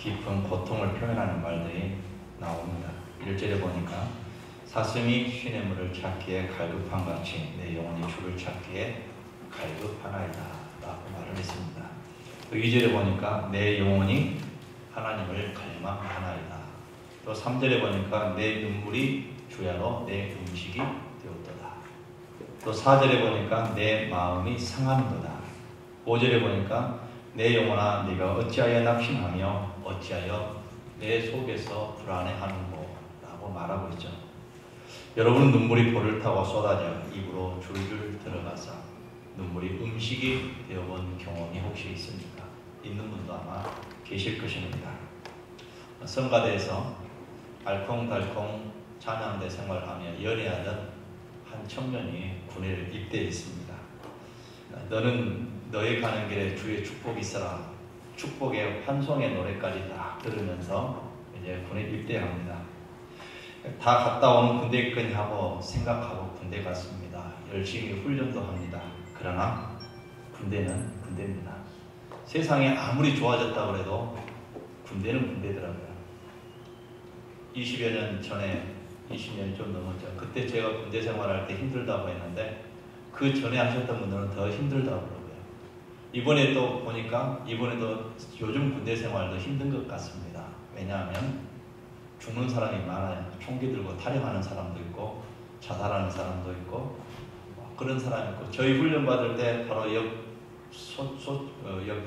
깊은 고통을 표현하는 말들이 나옵니다. 1절에 보니까 사슴이 시냇물을 찾기에 갈급한같이 내 영혼이 주를 찾기에 갈급하나이다 라고 말을 했습니다. 또 2절에 보니까 내 영혼이 하나님을 갈망하나이다. 또 3절에 보니까 내 눈물이 주야로 내 음식이 되었도다. 또 4절에 보니까 내 마음이 상하는도다. 5절에 보니까 내 영혼아 네가 어찌하여 낙심하며 어찌하여 내 속에서 불안해하는고 라고 말하고 있죠. 여러분은 눈물이 볼을 타고 쏟아져 입으로 줄줄 들어가서 눈물이 음식이 되어본 경험이 혹시 있습니까? 있는 분도 아마 계실 것입니다. 성가대에서 알콩달콩 찬양대 생활하며 연애하던 한 청년이 군에를 입대했습니다. 너는 너의 가는 길에 주의 축복이 있어라. 축복의 환송의 노래까지 딱 들으면서 이제 군에 입대합니다. 다 갔다 오는 군대끈 하고 생각하고 군대 갔습니다. 열심히 훈련도 합니다. 그러나 군대는 군대입니다. 세상이 아무리 좋아졌다고 해도 군대는 군대더라고요. 20여 년 전에 20년이 좀 넘었죠. 그때 제가 군대 생활할 때 힘들다고 했는데 그 전에 하셨던 분들은 더 힘들다고 그러고요. 이번에 또 보니까 이번에도 요즘 군대 생활도 힘든 것 같습니다. 왜냐하면 죽는 사람이 많아요. 총기 들고 탈영하는 사람도 있고 자살하는 사람도 있고 그런 사람이 있고 저희 훈련 받을 때 바로 옆에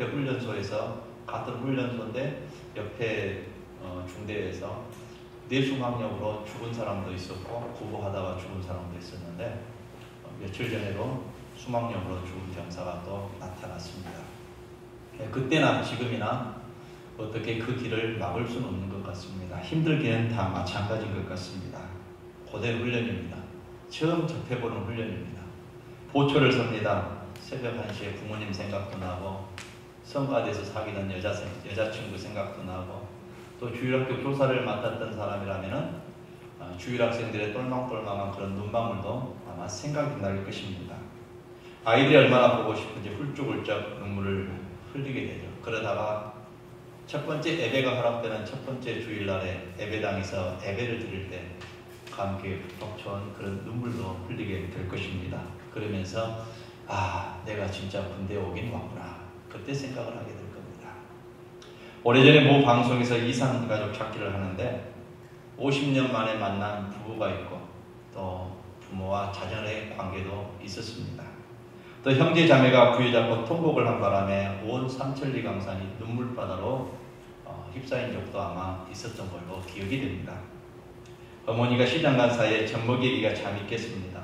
훈련소에서 같은 훈련소인데 옆에 중대에서 뇌수막염으로 죽은 사람도 있었고 구보하다가 죽은 사람도 있었는데 며칠 전에도 수막염으로 죽은 병사가 또 나타났습니다. 그때나 지금이나 어떻게 그 길을 막을 수는 없는 것 같습니다. 힘들기는 다 마찬가지인 것 같습니다. 고된 훈련입니다. 처음 접해보는 훈련입니다. 보초를 섭니다. 새벽 1시에 부모님 생각도 나고 성가대에서 사귀던 여자친구 생각도 나고 또 주일학교 교사를 맡았던 사람이라면 주일학생들의 똘망똘망한 그런 눈방울도 아마 생각이 날 것입니다. 아이들이 얼마나 보고 싶은지 훌쩍훌쩍 눈물을 흘리게 되죠. 그러다가 첫 번째 예배가 허락되는 첫 번째 주일날에 예배당에서 예배를 드릴 때 감격에 푹 천 그런 눈물도 흘리게 될 것입니다. 그러면서 내가 진짜 군대에 오긴 왔구나. 그때 생각을 하게 될 겁니다. 오래전에 모 방송에서 이산가족 찾기를 하는데 50년 만에 만난 부부가 있고 또 부모와 자녀의 관계도 있었습니다. 또 형제 자매가 부여잡고 통곡을 한 바람에 온 삼천리 강산이 눈물바다로 휩싸인 적도 아마 있었던 걸로 기억이 됩니다. 어머니가 시장 간 사이에 젖 먹이기가 참 있겠습니다.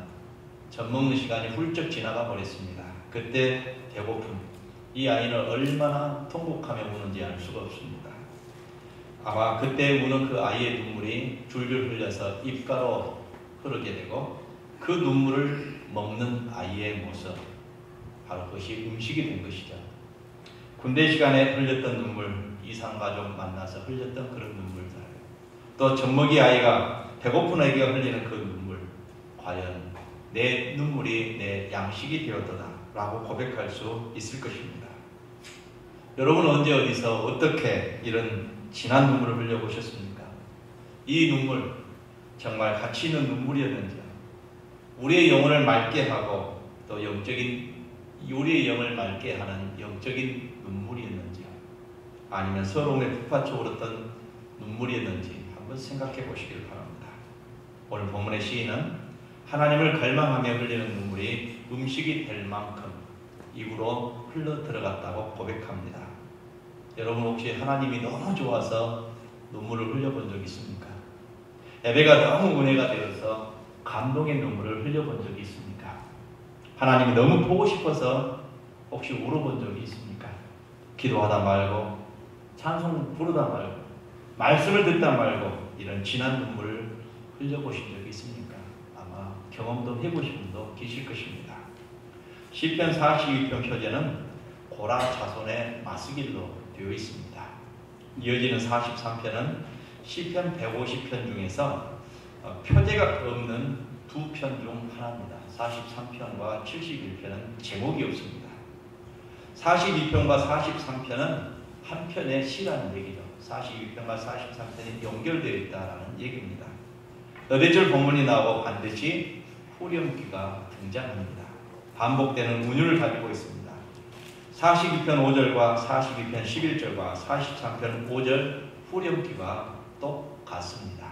젖 먹는 시간이 훌쩍 지나가 버렸습니다. 그때 배고픔, 이 아이는 얼마나 통곡하며 우는지 알 수가 없습니다. 아마 그때 우는 그 아이의 눈물이 줄줄 흘려서 입가로 흐르게 되고 그 눈물을 먹는 아이의 모습, 바로 그것이 음식이 된 것이죠. 군대 시간에 흘렸던 눈물, 이산가족 만나서 흘렸던 그런 눈물들, 또 젖먹이 아이가 배고픈 아이가 흘리는 그 눈물, 과연 내 눈물이 내 양식이 되었다 라고 고백할 수 있을 것입니다. 여러분은 언제 어디서 어떻게 이런 진한 눈물을 흘려보셨습니까? 이 눈물 정말 가치 있는 눈물이었는지요? 우리의 영혼을 맑게 하고 또 우리의 영을 맑게 하는 영적인 눈물이었는지요? 아니면 서러움에 북받쳐 오르던 눈물이었는지 한번 생각해 보시길 바랍니다. 오늘 본문의 시인은 하나님을 갈망하며 흘리는 눈물이 음식이 될 만큼 입으로 흘러 들어갔다고 고백합니다. 여러분 혹시 하나님이 너무 좋아서 눈물을 흘려본 적 있습니까? 예배가 너무 은혜가 되어서 감동의 눈물을 흘려본 적이 있습니까? 하나님이 너무 보고 싶어서 혹시 울어본 적이 있습니까? 기도하다 말고 찬송 부르다 말고 말씀을 듣다 말고 이런 진한 눈물을 흘려보신 적이 있습니까? 아마 경험도 해보신 분도 계실 것입니다. 시편 42편 표제는 고라 자손의 마스길로 되어 있습니다. 이어지는 43편은 시편 150편 중에서 표제가 없는 두 편 중 하나입니다. 43편과 71편은 제목이 없습니다. 42편과 43편은 한 편의 시라는 얘기죠. 42편과 43편이 연결되어 있다는 얘기입니다. 너댓줄 본문이 나오고 반드시 후렴기가 등장합니다. 반복되는 운율을 가지고 있습니다. 42편 5절과 42편 11절과 43편 5절 후렴기가 똑같습니다.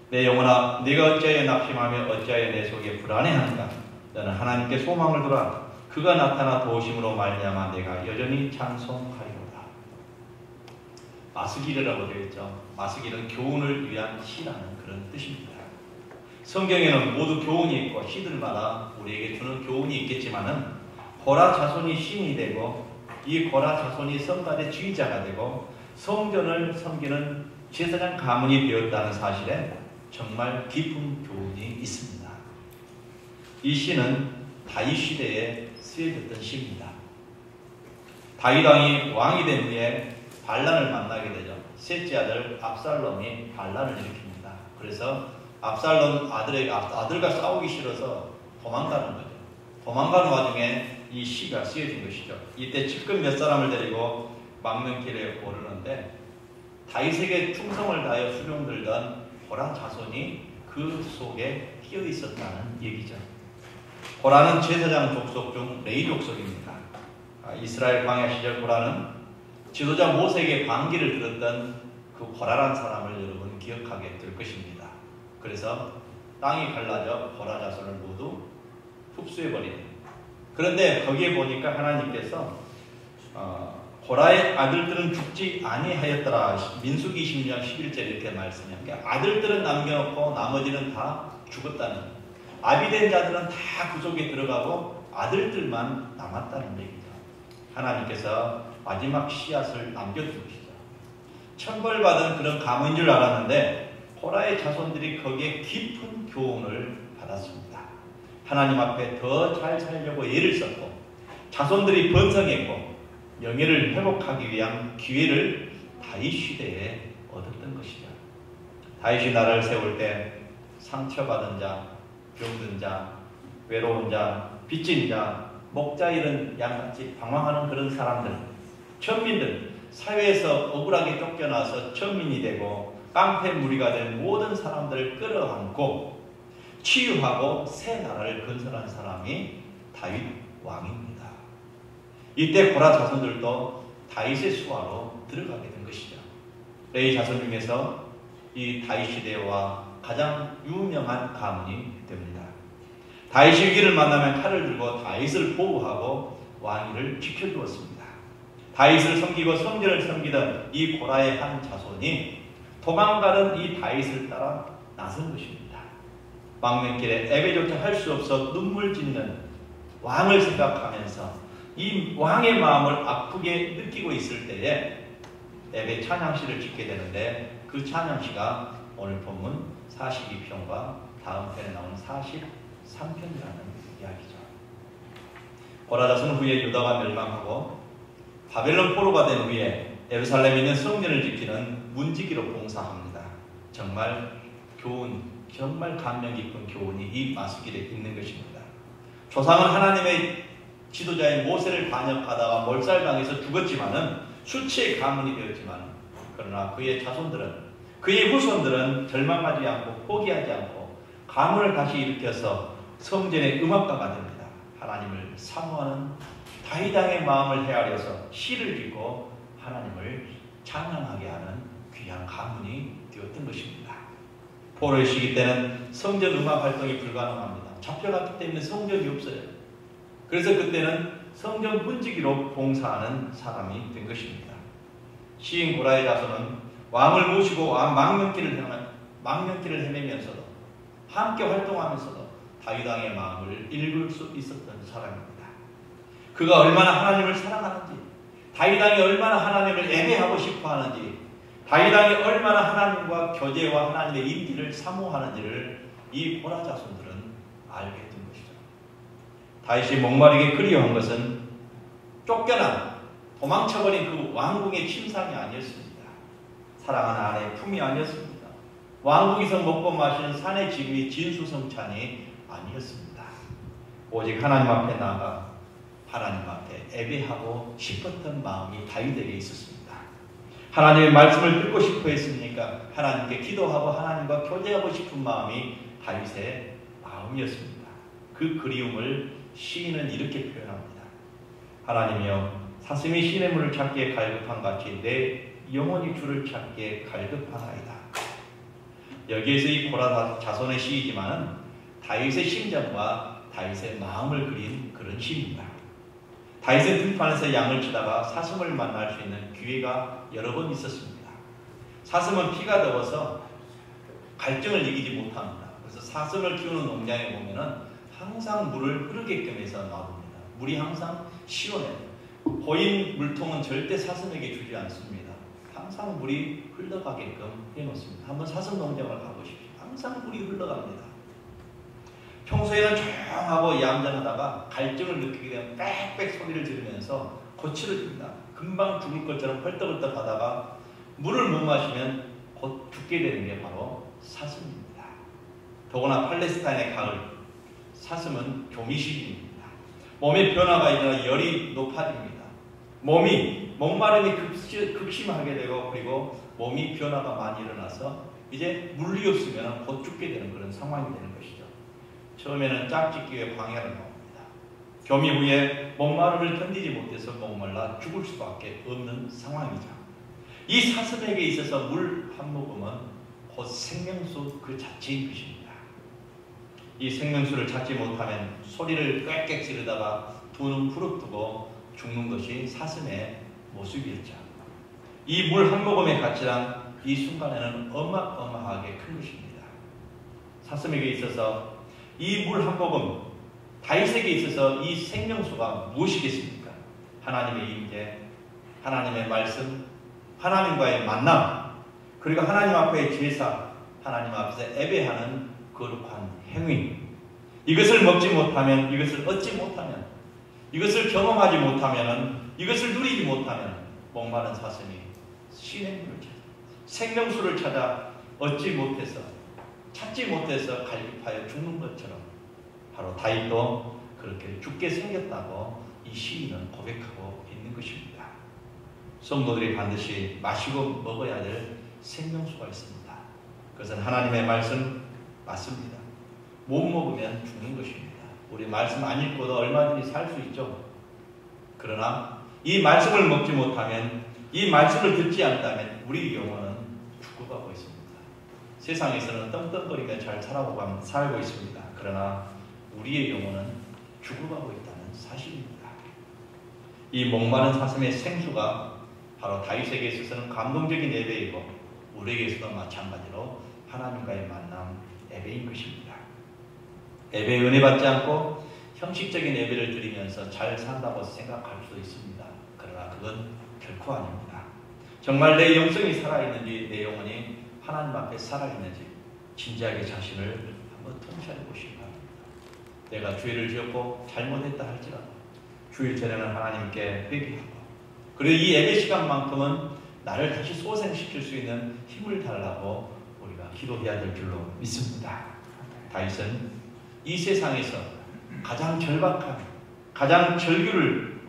내 영혼아, 네가 어찌하여 낙심하며 어찌하여 내 속에 불안해하는가? 너는 하나님께 소망을 두라. 그가 나타나 도우심으로 말미암아 내가 여전히 찬송하리로다. 마스기르라고 되어 있죠. 마스기르는 교훈을 위한 시라는 그런 뜻입니다. 성경에는 모두 교훈이 있고 시들마다 우리에게 주는 교훈이 있겠지만은 고라 자손이 신이 되고 이 고라 자손이 성갈의 지휘자가 되고 성전을 섬기는 제사장 가문이 되었다는 사실에 정말 깊은 교훈이 있습니다. 이 시는 다윗 시대에 쓰여졌던 시입니다. 다윗 왕이 왕이 된 후에 반란을 만나게 되죠. 셋째 아들 압살롬이 반란을 일으킵니다. 그래서 압살롬 아들과 싸우기 싫어서 도망가는 거죠. 도망가는 와중에 이 시가 쓰여진 것이죠. 이때 측근 몇 사람을 데리고 망명길에 오르는데 다윗에게 충성을 다하여 수령들던 고라 자손이 그 속에 끼어 있었다는 얘기죠. 고라는 제사장 족속 중 레위 족속입니다. 이스라엘 광야 시절 고라는 지도자 모세에게 반기를 들었던 그 고라란 사람을 여러분 기억하게 될 것입니다. 그래서 땅이 갈라져 고라 자손을 모두 흡수해버리는. 그런데 거기에 보니까 하나님께서 고라의 아들들은 죽지 아니하였더라. 민수기 20장 11절 이렇게 말씀합니다. 아들들은 남겨놓고 나머지는 다 죽었다는, 아비된 자들은 다 그 속에 들어가고 아들들만 남았다는 얘기죠. 하나님께서 마지막 씨앗을 남겨둔 것이죠. 천벌받은 그런 가문인 줄 알았는데 고라의 자손들이 거기에 깊은 교훈을 받았습니다. 하나님 앞에 더 잘 살려고 애를 썼고 자손들이 번성했고 명예를 회복하기 위한 기회를 다윗 시대에 얻었던 것이죠. 다윗이 나라를 세울 때 상처받은 자, 병든 자, 외로운 자, 빚진 자, 목자 잃은 양같이 방황하는 그런 사람들, 천민들, 사회에서 억울하게 쫓겨나서 천민이 되고 깡패 무리가 된 모든 사람들을 끌어안고 치유하고 새 나라를 건설한 사람이 다윗 왕입니다. 이때 고라 자손들도 다윗의 수하로 들어가게 된 것이죠. 레위 자손 중에서 이 다윗 시대와 가장 유명한 가문이 됩니다. 다윗이 위기를 만나면 칼을 들고 다윗을 보호하고 왕위를 지켜주었습니다. 다윗을 섬기고 성전을 섬기던 이 고라의 한 자손이 도망가는 이 다윗을 따라 나선 것입니다. 망명길에 예배조차 할 수 없어 눈물 짓는 왕을 생각하면서 이 왕의 마음을 아프게 느끼고 있을 때에 예배 찬양시를 짓게 되는데 그 찬양시가 오늘 본문 42편과 다음 편에 나오는 43편이라는 이야기죠. 고라 자손 후에 유다가 멸망하고 바벨론 포로가 된 후에 예루살렘에 있는 성전을 지키는 문지기로 봉사합니다. 정말 정말 감명 깊은 교훈이 이 마스길에 있는 것입니다. 조상은 하나님의 지도자인 모세를 반역하다가 몰살당해서 죽었지만은 수치의 가문이 되었지만 그러나 그의 자손들은, 그의 후손들은 절망하지 않고 포기하지 않고 가문을 다시 일으켜서 성전의 음악가가 됩니다. 하나님을 사모하는 다윗 왕의 마음을 헤아려서 시를 짓고 하나님을 찬양하게 하는 귀한 가문이 되었던 것입니다. 포로의 시기 때는 성전 음악 활동이 불가능합니다. 잡혀갔기 때문에 성전이 없어요. 그래서 그때는 성전 문지기로 봉사하는 사람이 된 것입니다. 시인 고라의 자손은 왕을 모시고 망명길을 헤매면서도 함께 활동하면서도 다윗 왕의 마음을 읽을 수 있었던 사람입니다. 그가 얼마나 하나님을 사랑하는지, 다윗 왕이 얼마나 하나님을 예배하고 싶어하는지, 다윗 왕이 얼마나 하나님과 교제와 하나님의 인기를 사모하는지를 이 고라 자손들은 알게 된 것이죠. 다윗이 목마르게 그리워한 것은 쫓겨난, 도망쳐버린 그 왕궁의 침상이 아니었습니다. 사랑하는 아내의 품이 아니었습니다. 왕궁에서 먹고 마시는 산의 집이 진수성찬이 아니었습니다. 오직 하나님 앞에 나아가 하나님 앞에 예배하고 싶었던 마음이 다윗에게 있었습니다. 하나님의 말씀을 듣고 싶어 했습니까? 하나님께 기도하고 하나님과 교제하고 싶은 마음이 다윗의 마음이었습니다. 그 그리움을 시인은 이렇게 표현합니다. 하나님이여, 사슴이 시냇물을 찾기에 갈급한 같이 내 영혼이 주를 찾기에 갈급하나이다. 여기에서 이 고라 자손의 시이지만 다윗의 심정과 다윗의 마음을 그린 그런 시입니다. 다윗은 들판에서 양을 치다가 사슴을 만날 수 있는 기회가 여러 번 있었습니다. 사슴은 피가 더워서 갈증을 이기지 못합니다. 그래서 사슴을 키우는 농장에 보면은 항상 물을 흐르게끔 해서 놔둡니다. 물이 항상 시원해요. 고인 물통은 절대 사슴에게 주지 않습니다. 항상 물이 흘러가게끔 해놓습니다. 한번 사슴 농장을 가보십시오. 항상 물이 흘러갑니다. 평소에는 조용하고 얌전하다가 갈증을 느끼게 되면 빽빽 소리를 지르면서 거칠어집니다. 금방 죽을 것처럼 헐떡헐떡 하다가 물을 못 마시면 곧 죽게 되는 게 바로 사슴입니다. 더구나 팔레스타인의 가을, 사슴은 교미식입니다. 몸에 변화가 일어나 열이 높아집니다. 몸이 목마름이 극심하게 되고 그리고 몸이 변화가 많이 일어나서 이제 물이 없으면 곧 죽게 되는 그런 상황이 되는 것이죠. 처음에는 짝짓기 위해 광야를 나옵니다. 교미 후에 목마름을 견디지 못해서 목말라 죽을 수밖에 없는 상황이죠. 이 사슴에게 있어서 물 한 모금은 곧 생명수 그 자체인 것입니다. 이 생명수를 찾지 못하면 소리를 꽥꽥 지르다가 두 눈 부릅뜨고 죽는 것이 사슴의 모습이었죠. 이 물 한 모금의 가치란 이 순간에는 어마어마하게 큰 것입니다. 사슴에게 있어서 이 물 한 모금, 다윗에게 있어서 이 생명수가 무엇이겠습니까? 하나님의 임재, 하나님의 말씀, 하나님과의 만남, 그리고 하나님 앞의 제사, 하나님 앞에서 예배하는 거룩한 행위. 이것을 먹지 못하면, 이것을 얻지 못하면, 이것을 경험하지 못하면, 이것을 누리지 못하면 목마른 사슴이 시냇물을 찾아, 생명수를 찾아 얻지 못해서, 찾지 못해서 갈급하여 죽는 것처럼 바로 다윗도 그렇게 죽게 생겼다고 이 시인은 고백하고 있는 것입니다. 성도들이 반드시 마시고 먹어야 될 생명수가 있습니다. 그것은 하나님의 말씀 맞습니다. 못 먹으면 죽는 것입니다. 우리 말씀 안 읽고도 얼마든지 살 수 있죠. 그러나 이 말씀을 먹지 못하면, 이 말씀을 듣지 않다면 우리 영혼은 죽어가고 있습니다. 세상에서는 떵떵거리며 잘 살고 있습니다. 그러나 우리의 영혼은 죽어가고 있다는 사실입니다. 이 목마른 사슴의 생수가 바로 다윗에게 있어서는 감동적인 예배이고 우리에게서도 마찬가지로 하나님과의 만남, 예배인 것입니다. 예배에 은혜 받지 않고 형식적인 예배를 드리면서 잘 산다고 생각할 수도 있습니다. 그러나 그건 결코 아닙니다. 정말 내 영성이 살아있는지, 내 영혼이 하나님 앞에 살아있는지 진지하게 자신을 한번 통찰해 보시기 바랍니다. 내가 죄를 지었고 잘못했다 할지라도 주일 전에는 하나님께 회개하고, 그리고 이 예배 시간만큼은 나를 다시 소생시킬 수 있는 힘을 달라고 우리가 기도해야 될 줄로 믿습니다. 다윗은 이 세상에서 가장 절박한, 가장 절규를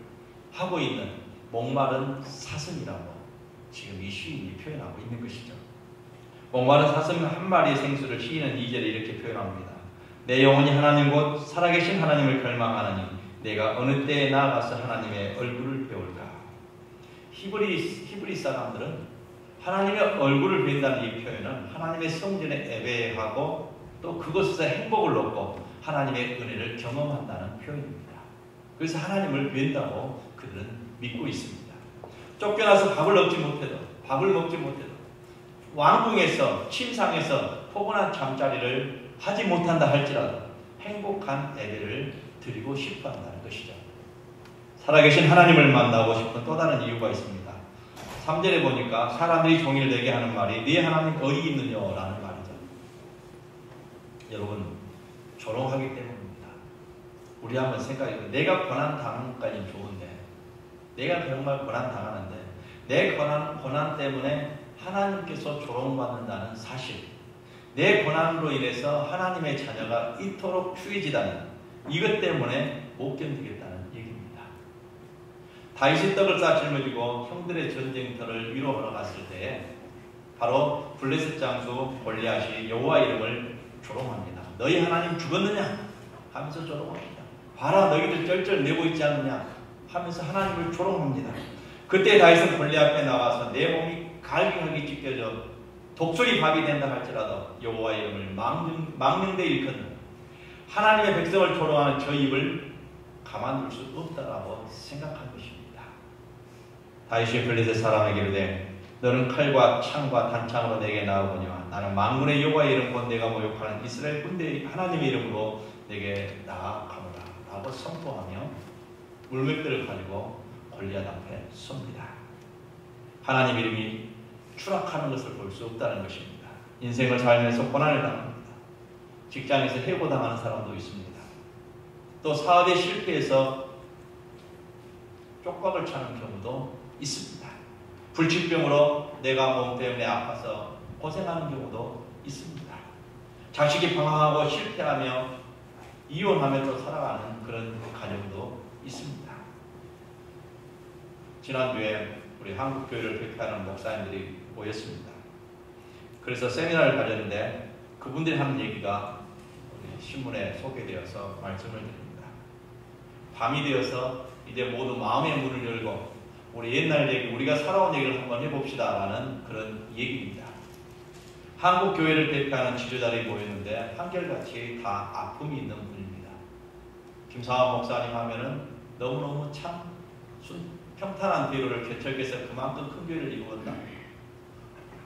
하고 있는 목마른 사슴이라고 지금 이 시인이 표현하고 있는 것이죠. 목마른 사슴 한 마리의 생수를 시인은 2절에 이렇게 표현합니다. 내 영혼이 하나님 곧 살아계신 하나님을 갈망하느니 내가 어느 때에 나아가서 하나님의 얼굴을 배울까. 히브리 사람들은 하나님의 얼굴을 뵌다는 이 표현은 하나님의 성전에 예배하고 또 그것에서 행복을 얻고 하나님의 은혜를 경험한다는 표현입니다. 그래서 하나님을 뵌다고 그들은 믿고 있습니다. 쫓겨나서 밥을 먹지 못해도 왕궁에서 침상에서 포근한 잠자리를 하지 못한다 할지라도 행복한 예배를 드리고 싶어 한다는 것이죠. 살아계신 하나님을 만나고 싶은 또 다른 이유가 있습니다. 3절에 보니까 사람들이 종일 내게 하는 말이 네 하나님 어디 있느냐 라는 말이죠. 여러분, 조롱하기 때문입니다. 우리 한번 생각해보면 내가 고난당한 것까지는 좋은데, 내가 정말 고난당하는데 내 고난 때문에 하나님께서 조롱받는다는 사실, 내 고난으로 인해서 하나님의 자녀가 이토록 추해지다는 이것 때문에 못 견디겠다는 얘기입니다. 다윗이 떡을 싸 짊어지고 형들의 전쟁터를 위로하러 갔을 때에 바로 블레셋 장수 골리앗이 여호와 이름을 조롱합니다. 너희 하나님 죽었느냐? 하면서 조롱합니다. 봐라 너희들 쩔쩔 내고 있지 않느냐? 하면서 하나님을 조롱합니다. 그때 다윗은 골리앗 앞에 나가서 내 몸이 갈기하게 찢겨져 독수리 밥이 된다 할지라도 여호와 이름을 망령되 일컫는 하나님의 백성을 조롱하는 저 입을 가만둘 수 없다라고 생각한 것입니다. 다윗이 블레셋 사람에게 이르되 너는 칼과 창과 단창으로 내게 나아오거니와 나는 만군의 여호와의 이름 곧 내가 모욕하는 이스라엘 군대의 하나님의 이름으로 내게 나아가노라 라고 선포하며 물맥들을 가지고 골리앗 앞에 섭니다. 하나님 이름이 추락하는 것을 볼 수 없다는 것입니다. 인생을 살면서 고난을 당합니다. 직장에서 해고당하는 사람도 있습니다. 또 사업에 실패해서 쪽박을 차는 경우도 있습니다. 불치병으로 내가 몸 때문에 아파서 고생하는 경우도 있습니다. 자식이 방황하고 실패하며 이혼하며 또 살아가는 그런 가정도 있습니다. 지난주에 우리 한국교회를 대표하는 목사님들이 모였습니다. 그래서 세미나를 가졌는데 그분들이 하는 얘기가 우리 신문에 소개되어서 말씀을 드립니다. 밤이 되어서 이제 모두 마음의 문을 열고 우리 옛날 얘기, 우리가 살아온 얘기를 한번 해봅시다 라는 그런 얘기입니다. 한국교회를 대표하는 지도자들이 모였는데 한결같이 다 아픔이 있는 분입니다. 김상환 목사님 하면은 너무너무 참 평탄한 대로를 개척해서 그만큼 큰 교회를 이루었다.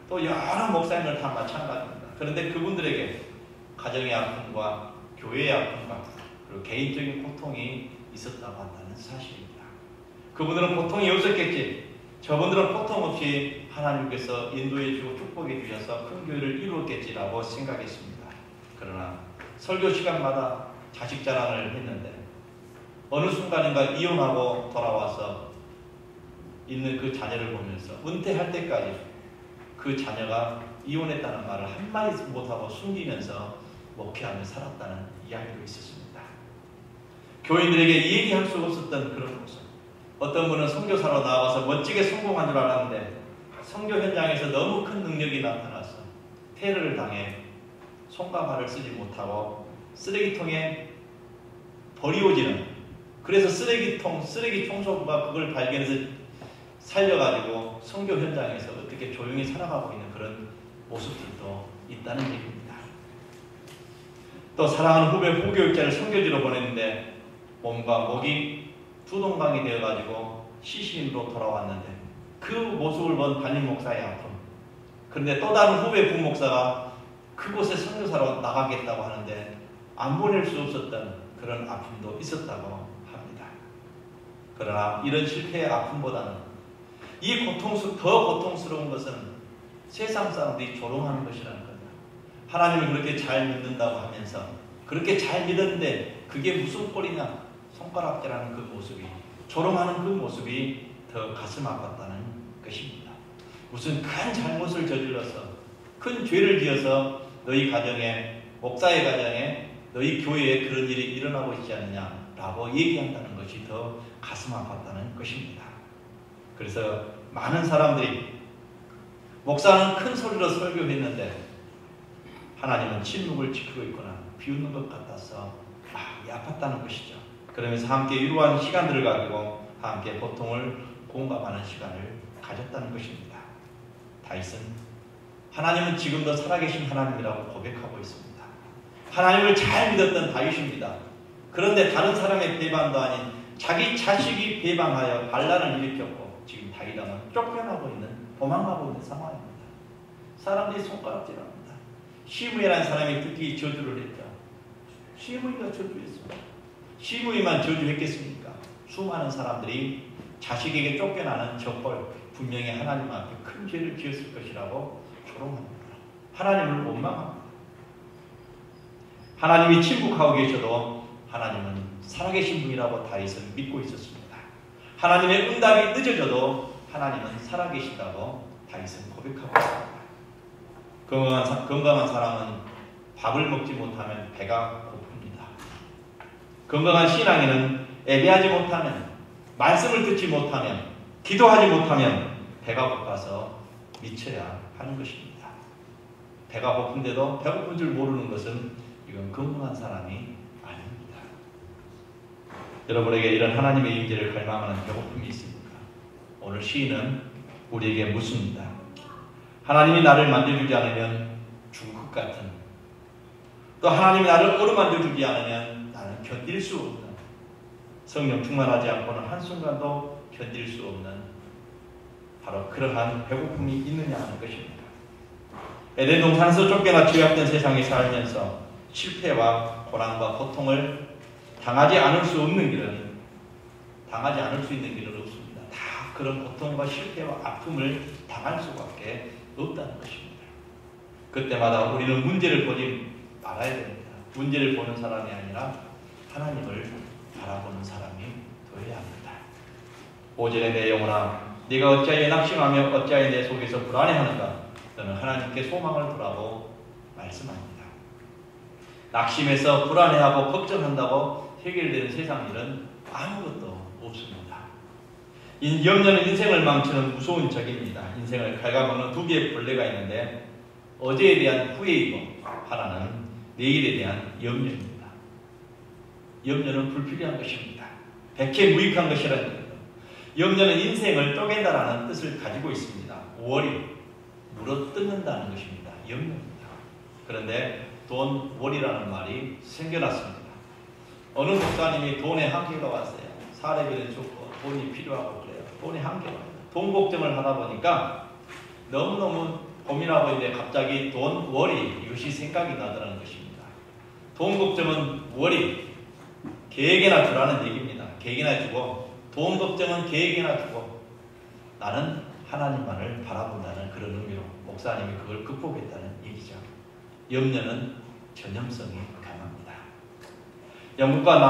또 여러 목사님들 다 마찬가지입니다. 그런데 그분들에게 가정의 아픔과 교회의 아픔과 그리고 개인적인 고통이 있었다고 한다는 사실입니다. 그분들은 고통이 없었겠지. 저분들은 고통 없이 하나님께서 인도해 주고 축복해 주셔서 큰 교회를 이루었겠지라고 생각했습니다. 그러나 설교 시간마다 자식 자랑을 했는데 어느 순간인가 이혼하고 돌아와서 있는 그 자녀를 보면서 은퇴할 때까지 그 자녀가 이혼했다는 말을 한마디 못하고 숨기면서 목회하며 살았다는 이야기도 있었습니다. 교인들에게 얘기할 수 없었던 그런 모습. 어떤 분은 선교사로 나와서 멋지게 성공한 줄 알았는데 선교 현장에서 너무 큰 능력이 나타나서 테러를 당해 손과 발을 쓰지 못하고 쓰레기통에 버리워지는, 그래서 쓰레기 청소부가 그걸 발견해서 살려가지고 선교 현장에서 어떻게 조용히 살아가고 있는 그런 모습들도 있다는 얘기입니다. 또 사랑하는 후배 후교육자를 선교지로 보냈는데 몸과 목이 두동강이 되어가지고 시신으로 돌아왔는데 그 모습을 본 담임 목사의 아픔. 그런데 또 다른 후배 부목사가 그곳에 선교사로 나가겠다고 하는데 안 보낼 수 없었던 그런 아픔도 있었다고 합니다. 그러나 이런 실패의 아픔보다는 더 고통스러운 것은 세상 사람들이 조롱하는 것이라는 겁니다. 하나님을 그렇게 잘 믿는다고 하면서 그렇게 잘 믿었는데 그게 무슨 꼴이냐? 손가락질하는 그 모습이, 조롱하는 그 모습이 더 가슴 아팠다는 것입니다. 무슨 큰 잘못을 저질러서 큰 죄를 지어서 너희 가정에, 목사의 가정에, 너희 교회에 그런 일이 일어나고 있지 않느냐라고 얘기한다는 것이 더 가슴 아팠다는 것입니다. 그래서 많은 사람들이 목사는 큰 소리로 설교했는데 하나님은 침묵을 지키고 있거나 비웃는 것 같아서 마음이 아팠다는 것이죠. 그러면서 함께 위로하는 시간들을 가지고 함께 고통을 공감하는 시간을 가졌다는 것입니다. 다윗은 하나님은 지금도 살아계신 하나님이라고 고백하고 있습니다. 하나님을 잘 믿었던 다윗입니다. 그런데 다른 사람의 배반도 아닌 자기 자식이 배반하여 반란을 일으켰고 지금 다윗은 쫓겨나고 있는, 도망가고 있는 상황입니다. 사람들이 손가락질합니다. 시므이라는 사람이 특히 저주를 했죠. 시므이가 저주했습니다. 시므이만 저주했겠습니까? 수많은 사람들이 자식에게 쫓겨나는 저벌, 분명히 하나님 앞에 큰 죄를 지었을 것이라고 조롱합니다. 하나님을 원망합니다. 하나님이 침묵하고 계셔도 하나님은 살아계신 분이라고 다윗은 믿고 있었습니다. 하나님의 응답이 늦어져도 하나님은 살아계신다고 다윗은 고백하고 있습니다. 건강한 사람은 밥을 먹지 못하면 배가 고픕니다. 건강한 신앙인은 예배하지 못하면, 말씀을 듣지 못하면, 기도하지 못하면 배가 고파서 미쳐야 하는 것입니다. 배가 고픈데도 배고픈 줄 모르는 것은 이건 건강한 사람이 아닙니다. 여러분에게 이런 하나님의 임재를 갈망하는 배고픔이 있습니까? 오늘 시인은 우리에게 묻습니다. 하나님이 나를 만져주지 않으면 죽을 것 같은, 또 하나님이 나를 어루만져주지 않으면 나는 견딜 수 없는, 성령 충만하지 않고는 한순간도 견딜 수 없는 바로 그러한 배고픔이 있느냐 하는 것입니다. 에덴 동산에서 쫓겨나 죄악된 세상에 살면서 실패와 고난과 고통을 당하지 않을 수 없는 길은, 당하지 않을 수 있는 길은 없습니다. 다 그런 고통과 실패와 아픔을 당할 수밖에 없다는 것입니다. 그때마다 우리는 문제를 보지 말아야 됩니다. 문제를 보는 사람이 아니라 하나님을 바라보는 사람이 되어야 합니다. 5절에 내 영혼아 네가 어찌하여 낙심하며 어찌하여 내 속에서 불안해하는가? 너는 하나님께 소망을 두라고 말씀합니다. 낙심해서 불안해하고 걱정한다고 해결되는 세상 일은 아무것도 없습니다. 염려는 인생을 망치는 무서운 적입니다. 인생을 갉아먹는 두 개의 벌레가 있는데 어제에 대한 후회이고 하나는 내일에 대한 염려입니다. 염려는 불필요한 것입니다. 백해무익한 것이라는 거예요. 염려는 인생을 쪼갠다라는 뜻을 가지고 있습니다. 월이 물어뜯는다는 것입니다. 염려입니다. 그런데 돈 월이라는 말이 생겨났습니다. 어느 목사님이 돈에 한계가 왔어요. 사례비를 줬고 돈이 필요하고 그래요. 돈에 한계가 와요. 돈 걱정을 하다 보니까 너무너무 고민하고 있는데 갑자기 돈 월이 이것이 생각이 나더라는 것입니다. 돈 걱정은 월이 계획에나 주라는 얘기입니다. 계획에나 주고 돈 걱정은 계획에나 주고 나는 하나님만을 바라본다는 그런 의미로 목사님이 그걸 극복했다는 얘기죠. 염려는 전염성이 강합니다. 영국과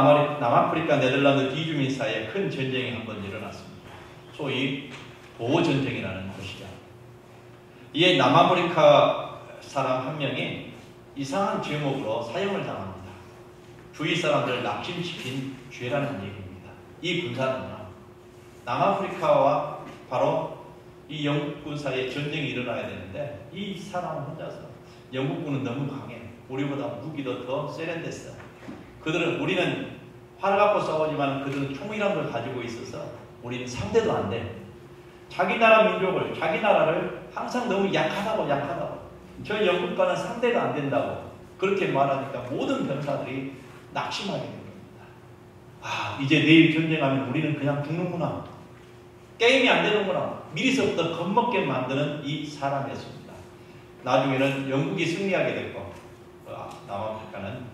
남아프리카 네덜란드 뒤주민 사이에 큰 전쟁이 한번 일어났습니다. 소위 보호전쟁이라는 것이죠. 이에 남아프리카 사람 한 명이 이상한 제목으로 사형을 당합니다. 주위 사람들을 낙심시킨 죄라는 얘기입니다. 이 군사는요, 남아프리카와 바로 이 영국군 사이에 전쟁이 일어나야 되는데 이 사람은 혼자서, 영국군은 너무 강해. 우리보다 무기도 더 세련됐어. 우리는 활 갖고 싸우지만 그들은 총이란 걸 가지고 있어서 우리는 상대도 안 돼. 자기 나라 민족을, 자기 나라를 항상 너무 약하다고. 저 영국과는 상대가 안 된다고 그렇게 말하니까 모든 병사들이 낙심하게 됩니다. 아, 이제 내일 전쟁하면 우리는 그냥 죽는구나. 게임이 안 되는구나. 미리서부터 겁먹게 만드는 이 사람이었습니다. 나중에는 영국이 승리하게 됐고 남아프리카는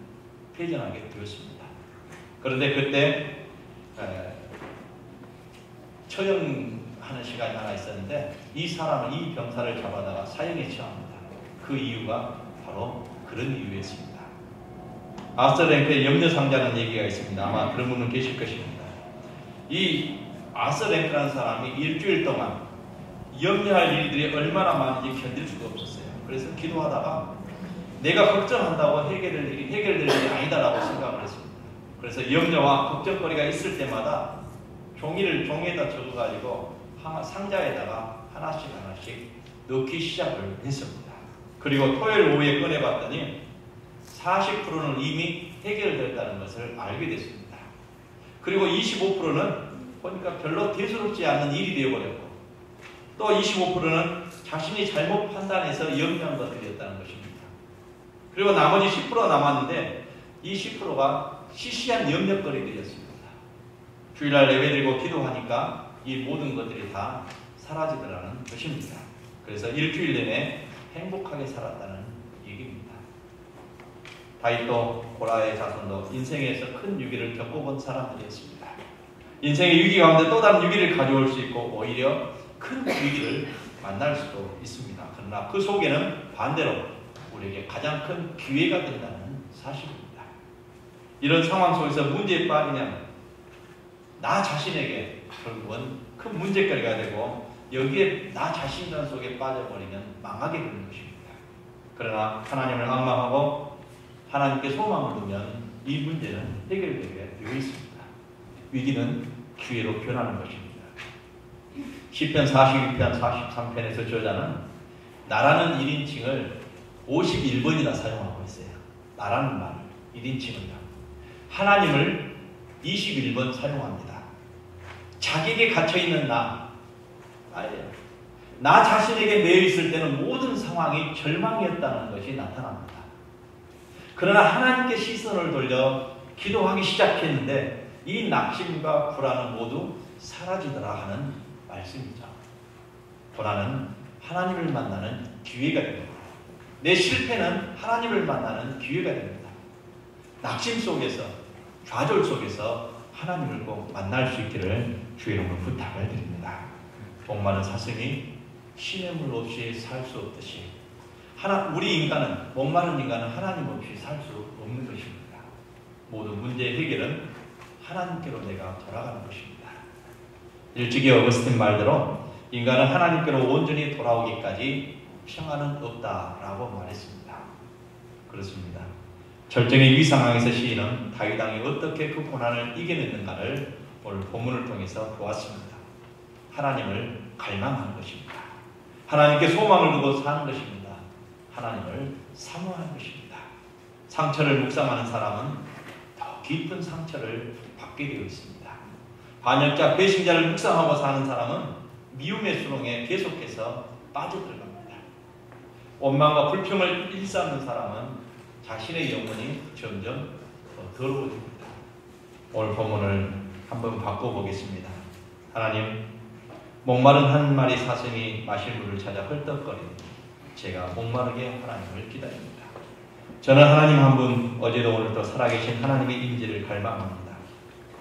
패전하게 되었습니다. 그런데 그때 처형하는 시간이 하나 있었는데 이 병사를 잡아다가 사형에 처합니다. 그 이유가 바로 그런 이유였습니다. 아스터랭크의 염려상자라는 얘기가 있습니다. 아마 그런 분은 계실 것입니다. 이 아스터랭크라는 사람이 일주일 동안 염려할 일들이 얼마나 많은지 견딜 수가 없었어요. 그래서 기도하다가 내가 걱정한다고 해결될 일이 아니다라고 생각을 했습니다. 그래서 염려와 걱정거리가 있을 때마다 종이에다 적어가지고 상자에다가 하나씩 넣기 시작을 했습니다. 그리고 토요일 오후에 꺼내봤더니 40%는 이미 해결됐다는 것을 알게 됐습니다. 그리고 25%는 보니까 별로 대수롭지 않는 일이 되어버렸고 또 25%는 자신이 잘못 판단해서 염려한 것들이었다는 것입니다. 그리고 나머지 10% 남았는데 이 10%가 시시한 염려거리들이었습니다. 주일날 예배드리고 기도하니까 이 모든 것들이 다 사라지더라는 것입니다. 그래서 일주일 내내 행복하게 살았다는 얘기입니다. 다윗도 고라의 자손도 인생에서 큰 위기를 겪어본 사람들이었습니다. 인생의 위기 가운데 또 다른 위기를 가져올 수 있고 오히려 큰 위기를 만날 수도 있습니다. 그러나 그 속에는 반대로 우리에게 가장 큰 기회가 된다는 사실입니다. 이런 상황 속에서 문제에 빠지면 나 자신에게 결국은 큰 문제거리가 되고 여기에 나 자신 속에 빠져버리면 망하게 되는 것입니다. 그러나 하나님을 앙망하고 하나님께 소망을 두면 이 문제는 해결되게 되어 있습니다. 위기는 기회로 변하는 것입니다. 시편 42편, 43편에서 저자는 나라는 1인칭을 51번이나 사용하고 있어요. 나라는 말을 1인칭을요. 하나님을 21번 사용합니다. 자기에게 갇혀있는 나예요. 나 자신에게 매여 있을 때는 모든 상황이 절망이었다는 것이 나타납니다. 그러나 하나님께 시선을 돌려 기도하기 시작했는데 이 낙심과 불안은 모두 사라지더라 하는 말씀이죠. 고난은 하나님을 만나는 기회가 됩니다. 내 실패는 하나님을 만나는 기회가 됩니다. 낙심 속에서, 좌절 속에서 하나님을 꼭 만날 수 있기를 주의 이름으로 부탁을 드립니다. 목마른 사슴이 시냇물 없이 살 수 없듯이 우리 인간은, 목마른 인간은 하나님 없이 살 수 없는 것입니다. 모든 문제의 해결은 하나님께로 내가 돌아가는 것입니다. 일찍이 어거스틴 말대로 인간은 하나님께로 온전히 돌아오기까지 평안은 없다라고 말했습니다. 그렇습니다. 절정의 위상황에서 시인은 다윗 왕이 어떻게 그 고난을 이겨냈는가를 오늘 본문을 통해서 보았습니다. 하나님을 갈망하는 것입니다. 하나님께 소망을 두고 사는 것입니다. 하나님을 사모하는 것입니다. 상처를 묵상하는 사람은 더 깊은 상처를 받게 되어 있습니다. 반역자, 배신자를 묵상하고 사는 사람은 미움의 수렁에 계속해서 빠져들어갑니다. 원망과 불평을 일삼는 사람은 자신의 영혼이 점점 더 더러워집니다. 오늘 본문을 한번 바꿔보겠습니다. 하나님, 목마른 한 마리 사슴이 마실 물을 찾아 헐떡거리니 제가 목마르게 하나님을 기다립니다. 저는 하나님 한 분, 어제도 오늘도 살아계신 하나님의 임재를 갈망합니다.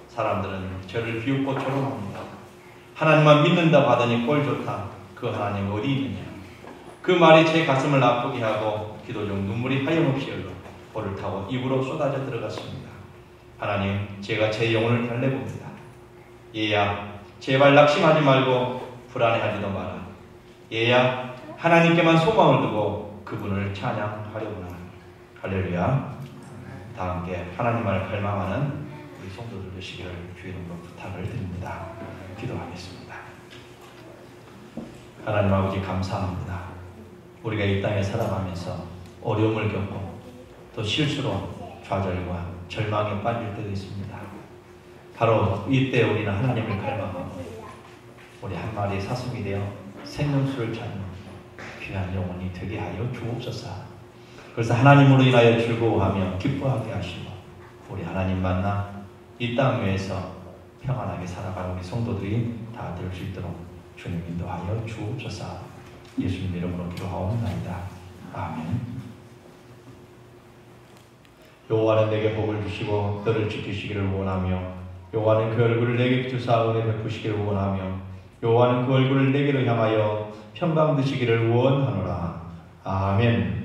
사람들은 저를 비웃고 조롱합니다. 하나님만 믿는다고 하더니 꼴 좋다. 그 하나님 어디 있느냐. 그 말이 제 가슴을 아프게 하고 기도 중 눈물이 하염없이 흘러 볼을 타고 입으로 쏟아져 들어갔습니다. 하나님, 제가 제 영혼을 달래봅니다. 얘야, 제발 낙심하지 말고 불안해하지도 마라. 얘야, 하나님께만 소망을 두고 그분을 찬양하려구나. 할렐루야. 다 함께 하나님만을 갈망하는 우리 성도들 되시기를 주의 이름으로 부탁을 드립니다. 기도하겠습니다. 하나님 아버지, 감사합니다. 우리가 이 땅에 살아가면서 어려움을 겪고 또 실수로 좌절과 절망에 빠질 때도 있습니다. 바로 이때 우리는 하나님을 갈망하고 우리 한 마리 사슴이 되어 생명수를 찾는 귀한 영혼이 되게 하여 주옵소서. 그래서 하나님으로 인하여 즐거워하며 기뻐하게 하시고 우리 하나님 만나 이 땅 위에서 평안하게 살아갈 우리 성도들이 다 될 수 있도록 주님 인도하여 주옵소서. 예수님 이름으로 기도하옵나이다. 아멘. 여호와는 내게 복을 주시고 너를 지키시기를 원하며 여호와는 그 얼굴을 내게 주사 은혜 베푸시기를 원하며 여호와는 그 얼굴을 내게로 향하여 평강 드시기를 원하노라. 아멘.